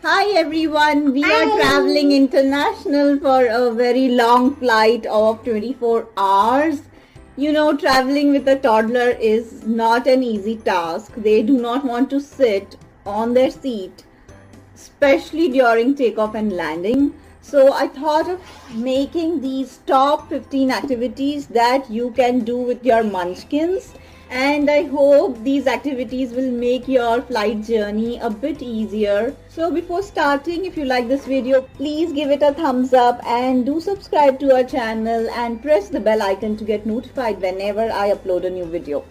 Hi everyone, we are traveling international for a very long flight of 24 hours. You know, traveling with a toddler is not an easy task. They do not want to sit on their seat, especially during takeoff and landing. So I thought of making these top 15 activities that you can do with your munchkins, and I hope these activities will make your flight journey a bit easier. So before starting, if you like this video, please give it a thumbs up and do subscribe to our channel and press the bell icon to get notified whenever I upload a new video.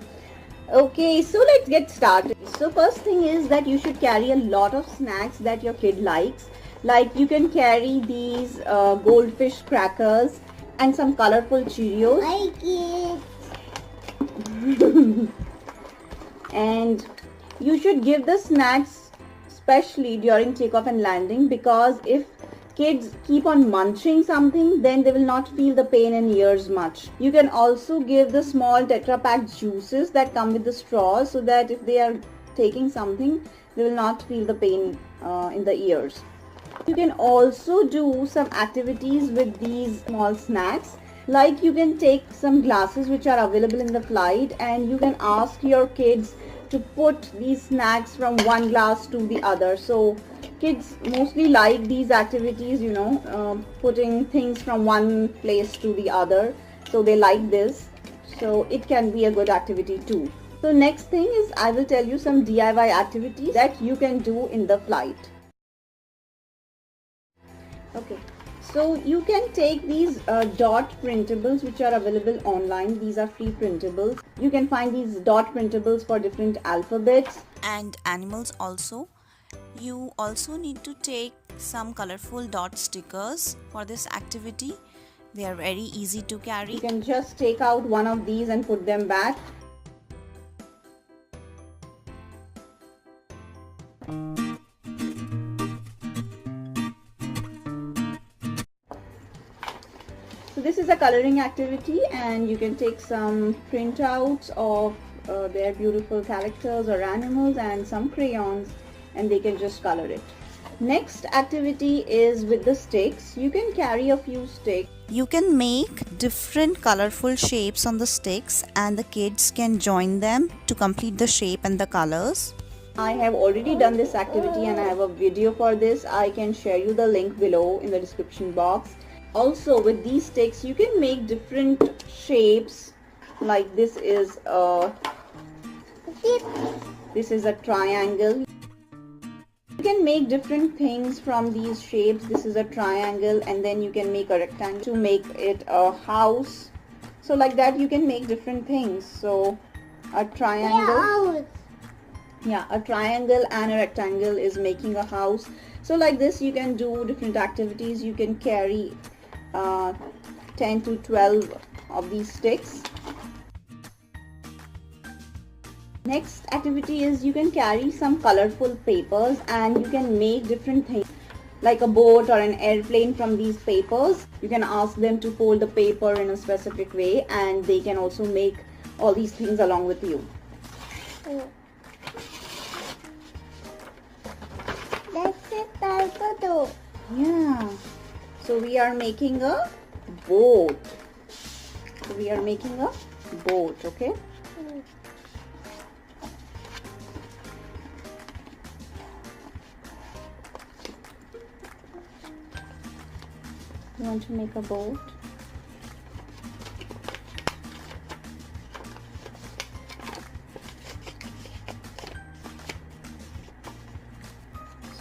Okay, so let's get started. So first thing is that you should carry a lot of snacks that your kid likes. Like you can carry these goldfish crackers and some colorful Cheerios. Like it. And you should give the snacks especially during takeoff and landing, because if kids keep on munching something, then they will not feel the pain in ears much. You can also give the small Tetra Pak juices that come with the straws, so that if they are taking something, they will not feel the pain in the ears. You can also do some activities with these small snacks. Like you can take some glasses which are available in the flight, and you can ask your kids to put these snacks from one glass to the other. So kids mostly like these activities, you know, putting things from one place to the other. So they like this. So it can be a good activity too. So next thing is I will tell you some DIY activities that you can do in the flight. Okay. So you can take these dot printables which are available online. These are free printables. You can find these dot printables for different alphabets and animals also. You also need to take some colorful dot stickers for this activity. They are very easy to carry. You can just take out one of these and put them back. So this is a coloring activity, and you can take some printouts of their beautiful characters or animals and some crayons, and they can just color it. Next activity is with the sticks. You can carry a few sticks. You can make different colorful shapes on the sticks, and the kids can join them to complete the shape and the colors. I have already done this activity and I have a video for this. I can share you the link below in the description box. Also with these sticks you can make different shapes. Like this is a triangle. You can make different things from these shapes. This is a triangle, and then you can make a rectangle to make it a house. So like that you can make different things. So a triangle, yeah, a triangle and a rectangle is making a house. So like this you can do different activities. You can carry 10 to 12 of these sticks. Next activity is you can carry some colorful papers, and you can make different things like a boat or an airplane from these papers. You can ask them to fold the paper in a specific way, and they can also make all these things along with you. That's a type. Yeah. So we are making a boat. So we are making a boat, okay? You want to make a boat?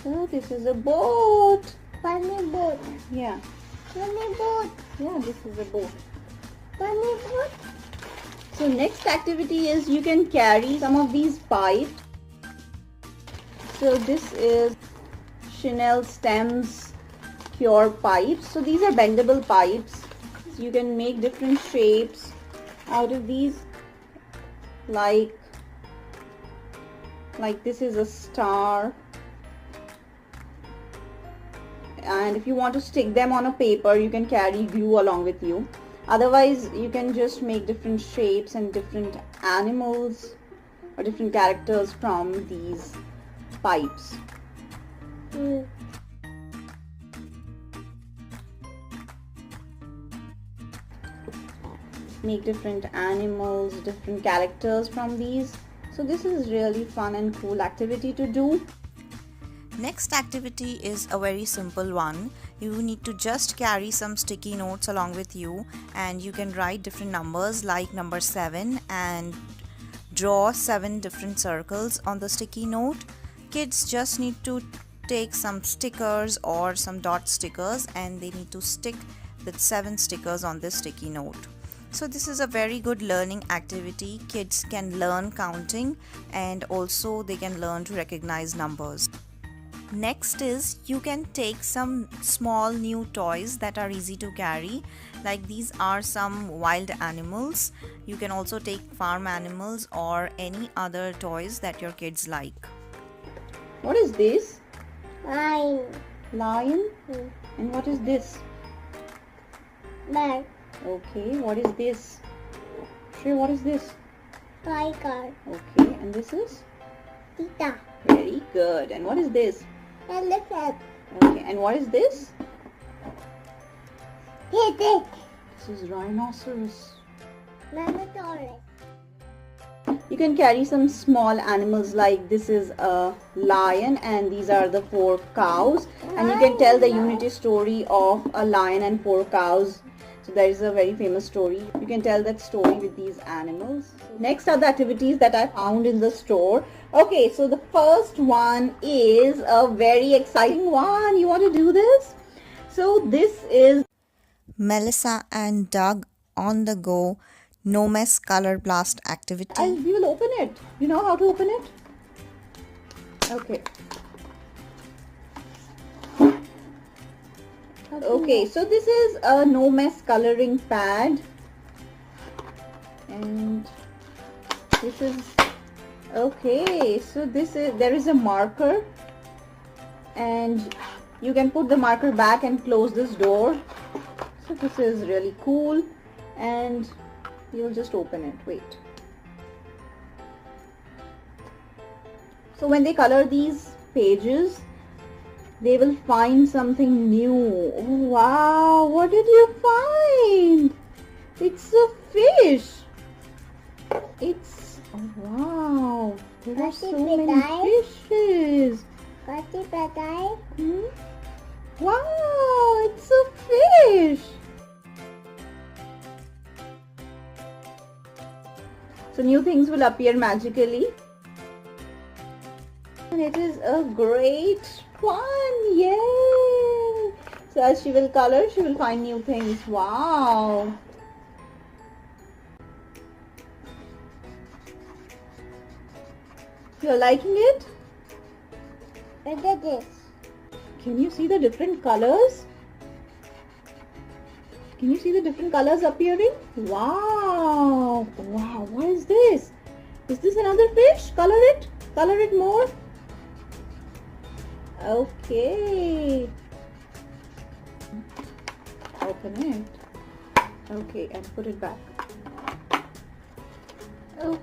So this is a boat. Funny boat. Yeah. Funny boat. Yeah, this is a boat. Funny boat. So next activity is you can carry some of these pipes. So this is Chanel Stems Cure pipes. So these are bendable pipes. So you can make different shapes out of these. Like this is a star. And if you want to stick them on a paper, you can carry glue along with you. Otherwise you can just make different shapes and different animals or different characters from these pipes. make different animals, different characters from these. So this is really fun and cool activity to do. Next activity is a very simple one. You need to just carry some sticky notes along with you, and you can write different numbers like number 7 and draw 7 different circles on the sticky note. Kids just need to take some stickers or some dot stickers, and they need to stick with 7 stickers on this sticky note. So this is a very good learning activity. Kids can learn counting, and also they can learn to recognize numbers. Next is you can take some small new toys that are easy to carry. Like these are some wild animals. You can also take farm animals or any other toys that your kids like. What is this? Lion. Lion? And what is this? Bird. Okay, what is this? Sure, what is this? Tiger. Okay, and this is? Cheetah. Very good. And what is this? Elephant. Okay, and what is this? Hippo. This is rhinoceros. Minotaurus. You can carry some small animals, like this is a lion and these are the 4 cows, and you can tell the unity story of a lion and 4 cows. So there is a very famous story. You can tell that story with these animals. Next are the activities that I found in the store. Okay, so the first one is a very exciting one. You want to do this? So this is Melissa and Doug on the go no mess color blast activity. we will open it. You know how to open it? Okay. Okay, so this is a no mess coloring pad, and this is okay. So there is a marker, and you can put the marker back and close this door. So this is really cool, and you'll just open it. Wait. So when they color these pages, they will find something new. Oh, wow, what did you find? It's a fish. It's, oh, wow, there are so many fishes. Wow, it's a fish. So new things will appear magically. And it is a great fun. Yay! So as she will color, she will find new things. Wow! You're liking it? Look at this. Can you see the different colors? Can you see the different colors appearing? Wow! Wow, what is this? Is this another fish? Color it. Color it more. Okay. Open it. Okay, and put it back. Okay.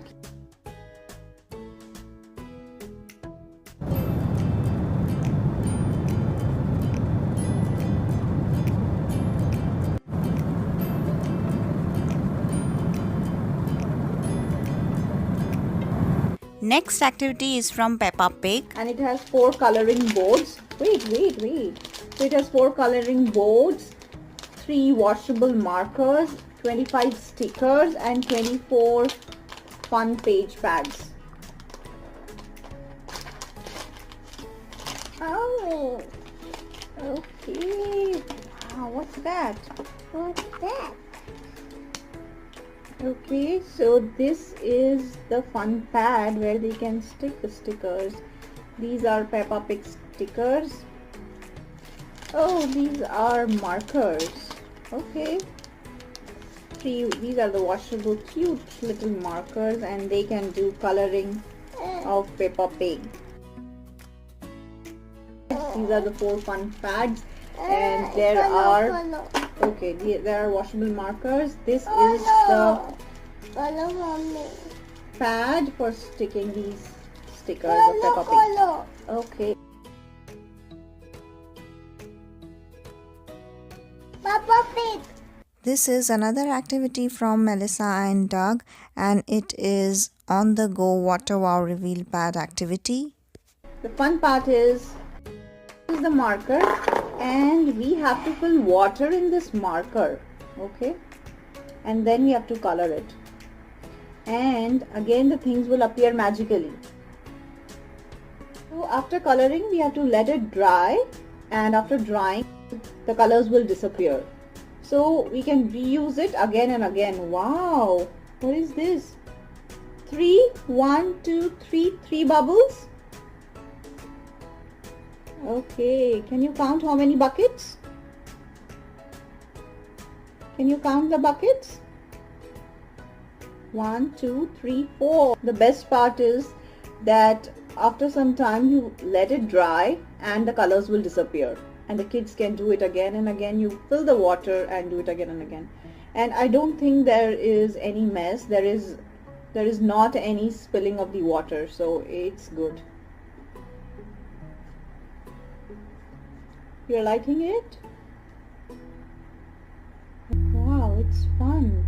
Next activity is from Peppa Pig. And it has 4 coloring boards. Wait. So it has 4 coloring boards, 3 washable markers, 25 stickers, and 24 fun page pads. Oh, Okay. Wow, what's that? what's that? Okay, so this is the fun pad where they can stick the stickers. These are Peppa Pig stickers. Oh, these are markers. Okay. These are the washable cute little markers, and they can do coloring of Peppa Pig. These are the 4 fun pads, and there are there are washable markers. This is the pad for sticking these stickers of Peppa Pig. Okay. Peppa Pig. This is another activity from Melissa and Doug, and it is on the go water wow reveal pad activity. The fun part is the marker, and we have to fill water in this marker, okay, and then we have to color it, and again the things will appear magically. So after coloring we have to let it dry, and after drying the colors will disappear, so we can reuse it again and again. Wow, what is this? 1 2 3 bubbles. Okay, can you count how many buckets? Can you count the buckets? 1 2 3 4. The best part is that after some time you let it dry and the colors will disappear, and the kids can do it again and again. You fill the water and do it again and again, and I don't think there is any mess. There is not any spilling of the water, so it's good. You're liking it? Wow, it's fun.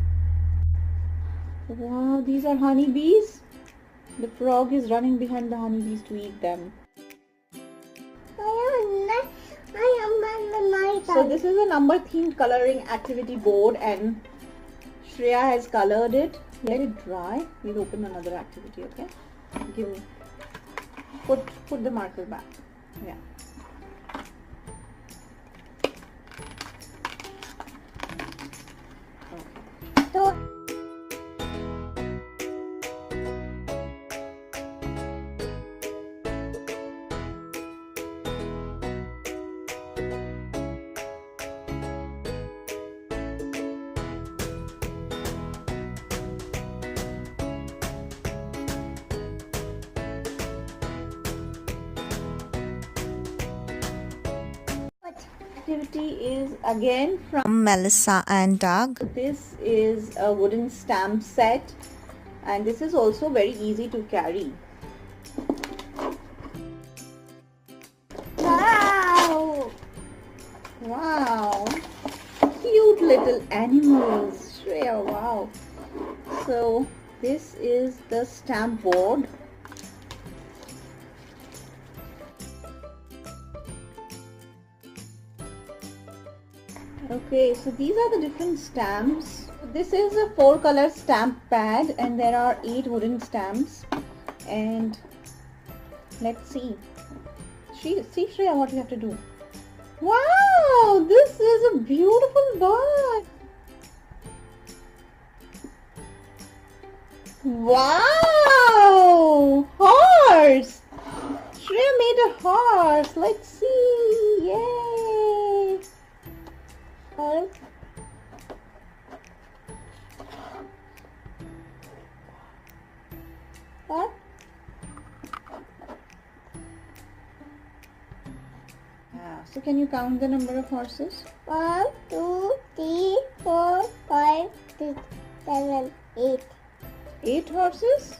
Wow, these are honeybees. The frog is running behind the honeybees to eat them. So this is a number themed coloring activity board, and Shreya has colored it. Let it dry. We'll open another activity, okay? Give me. Put the marker back. Yeah. Activity is again from Melissa and Doug. This is a wooden stamp set, and this is also very easy to carry. Wow! Wow! Cute little animals, Shreya, wow! So this is the stamp board. Okay, so these are the different stamps. This is a 4-color stamp pad, and there are 8 wooden stamps. And let's see. See Shreya, what you have to do. Wow, this is a beautiful bird. Wow, horse. Shreya made a horse. Let's see. Yay. What? So can you count the number of horses? 1 2 3 4 5 6 7 8. 8 horses?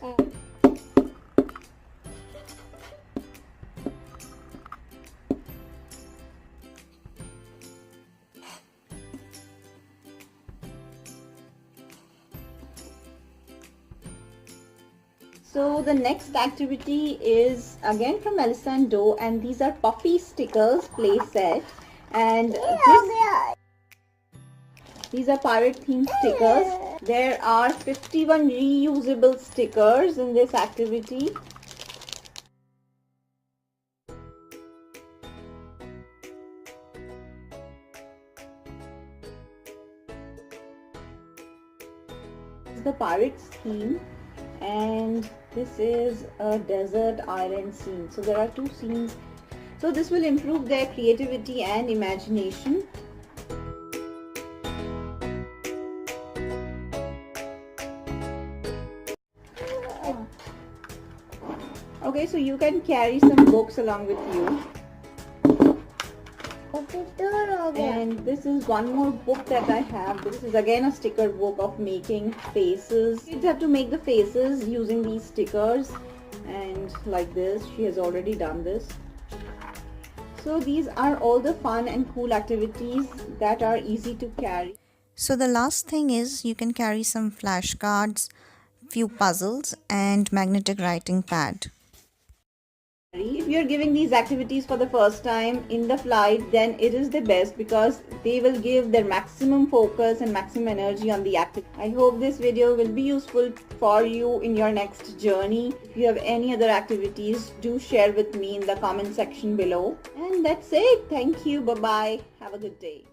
So the next activity is again from Melissa and Doe, and these are Puffy stickers play set, and these are pirate themed stickers. There are 51 reusable stickers in this activity. This is the pirates theme, and this is a desert island scene. So there are 2 scenes. So this will improve their creativity and imagination. Okay, so you can carry some books along with you. And this is one more book that I have. This is again a sticker book of making faces. Kids have to make the faces using these stickers, and like this. She has already done this. So these are all the fun and cool activities that are easy to carry. So the last thing is you can carry some flashcards, few puzzles and magnetic writing pad. If you're giving these activities for the first time in the flight, then it is the best because they will give their maximum focus and maximum energy on the activity. I hope this video will be useful for you in your next journey. If you have any other activities, do share with me in the comment section below. And that's it. Thank you. Bye-bye. Have a good day.